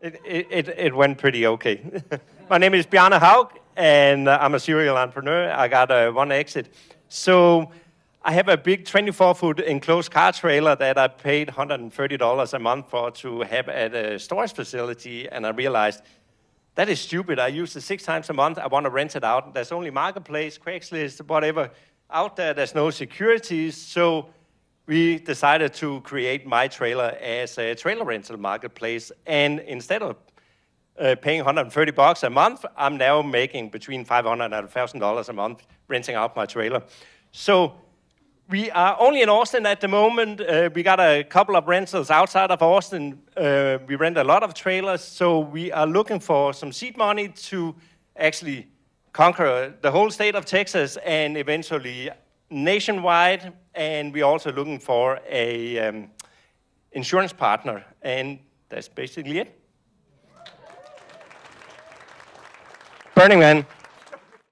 It went pretty okay. My name is Bjarne Haug, and I'm a serial entrepreneur. I got one exit. So I have a big 24-foot enclosed car trailer that I paid $130 a month for to have at a storage facility, and I realized that is stupid. I use it 6 times a month. I want to rent it out. There's only Marketplace, Craigslist, whatever out there. There's no securities. So we decided to create my trailer as a trailer rental marketplace. And instead of paying $130 a month, I'm now making between $500 and $1,000 a month renting out my trailer. So we are only in Austin at the moment. We got a couple of rentals outside of Austin. We rent a lot of trailers. So we are looking for some seed money to actually conquer the whole state of Texas and eventually nationwide. And we're also looking for a insurance partner. And that's basically it. Burning Man.